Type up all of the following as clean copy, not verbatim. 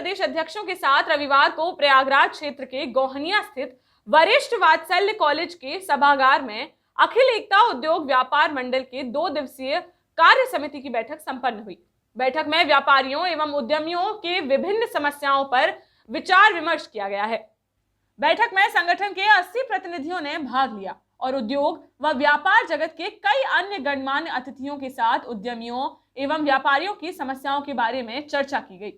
प्रदेश अध्यक्षों के साथ रविवार को प्रयागराज क्षेत्र के गोहनिया स्थित वरिष्ठ वात्सल्य कॉलेज के सभागार में अखिल एकता उद्योग व्यापार मंडल के 2 दिवसीय कार्य समिति की बैठक संपन्न हुई। बैठक में व्यापारियों एवं उद्यमियों के विभिन्न समस्याओं पर विचार विमर्श किया गया है। बैठक में संगठन के 80 प्रतिनिधियों ने भाग लिया और उद्योग व व्यापार जगत के कई अन्य गणमान्य अतिथियों के साथ उद्यमियों एवं व्यापारियों की समस्याओं के बारे में चर्चा की गई।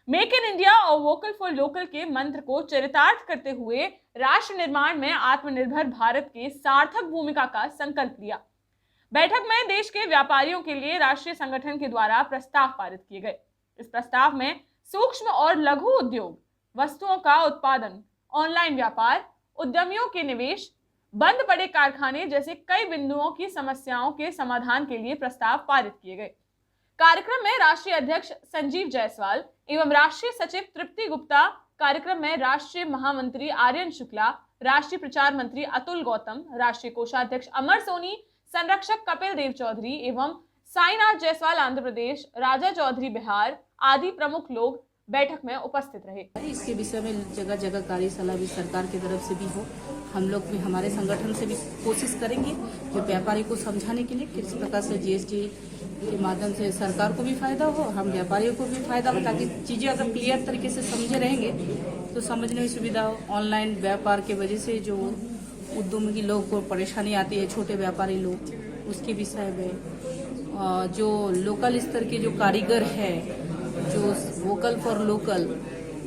मेक इन इंडिया और वोकल फॉर लोकल के मंत्र को चरितार्थ करते हुए राष्ट्र निर्माण में आत्मनिर्भर भारत के सार्थक भूमिका का संकल्प लिया। बैठक में देश के व्यापारियों के लिए राष्ट्रीय संगठन के द्वारा प्रस्ताव पारित किए गए। इस प्रस्ताव में सूक्ष्म और लघु उद्योग, वस्तुओं का उत्पादन, ऑनलाइन व्यापार, उद्यमियों के निवेश, बंद पड़े कारखाने जैसे कई बिंदुओं की समस्याओं के समाधान के लिए प्रस्ताव पारित किए गए। कार्यक्रम में राष्ट्रीय अध्यक्ष संजीव जायसवाल एवं राष्ट्रीय सचिव तृप्ति गुप्ता, कार्यक्रम में राष्ट्रीय महामंत्री आर्यन शुक्ला, राष्ट्रीय प्रचार मंत्री अतुल गौतम, राष्ट्रीय कोषाध्यक्ष अमर सोनी, संरक्षक कपिल देव चौधरी एवं साईनाथ जायसवाल आंध्र प्रदेश, राजा चौधरी बिहार आदि प्रमुख लोग बैठक में उपस्थित रहे। इसके विषय में जगह जगह कार्यशाला भी सरकार की तरफ से भी हो। हम लोग भी हमारे संगठन से भी कोशिश करेंगे जो व्यापारी को समझाने के लिए किस प्रकार से जीएसटी के माध्यम से सरकार को भी फायदा हो, हम व्यापारियों को भी फायदा हो, ताकि चीजें अगर क्लियर तरीके से समझे रहेंगे तो समझने में सुविधा हो। ऑनलाइन व्यापार के वजह से जो उद्यमी लोग को परेशानी आती है, छोटे व्यापारी लोग, उसके विषय में जो लोकल स्तर के जो कारीगर है, जो वोकल फॉर लोकल,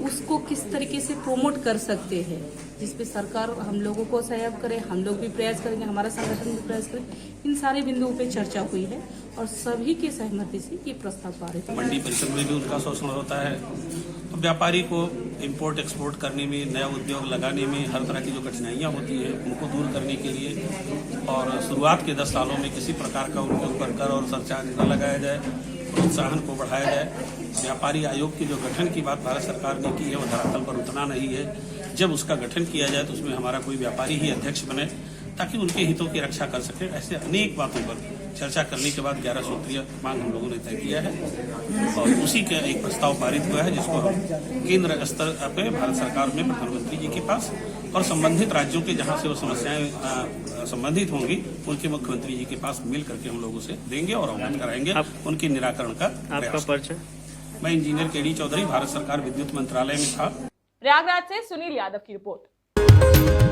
उसको किस तरीके से प्रमोट कर सकते हैं, जिसपे सरकार हम लोगों को सहयोग करे, हम लोग भी प्रयास करेंगे, हमारा संगठन भी प्रयास करे। इन सारे बिंदुओं पे चर्चा हुई है और सभी की सहमति से ये प्रस्ताव पारित। मंडी परिषद में भी उनका शोषण होता है, तो व्यापारी को इंपोर्ट एक्सपोर्ट करने में, नया उद्योग लगाने में हर तरह की जो कठिनाइयां होती है उनको दूर करने के लिए और शुरुआत के 10 सालों में किसी प्रकार का उनके ऊपर कर और सरचार्ज न लगाया जाए, प्रोत्साहन को बढ़ाया जाए। व्यापारी आयोग की जो गठन की बात भारत सरकार ने की है वो धरातल पर उतना नहीं है। जब उसका गठन किया जाए तो उसमें हमारा कोई व्यापारी ही अध्यक्ष बने ताकि उनके हितों की रक्षा कर सके। ऐसे अनेक बातों पर चर्चा करने के बाद 11 सूत्रीय मांग हम लोगों ने तय किया है और उसी का एक प्रस्ताव पारित हुआ है, जिसको हम केंद्र स्तर पे भारत सरकार में प्रधानमंत्री जी के पास और संबंधित राज्यों के जहां से वो समस्याएं संबंधित होंगी उनके मुख्यमंत्री जी के पास मिल करके हम लोगों से देंगे और अवगत कराएंगे उनके निराकरण का प्रयास। मैं इंजीनियर केडी चौधरी, भारत सरकार विद्युत मंत्रालय में था। प्रयागराज से सुनील यादव की रिपोर्ट।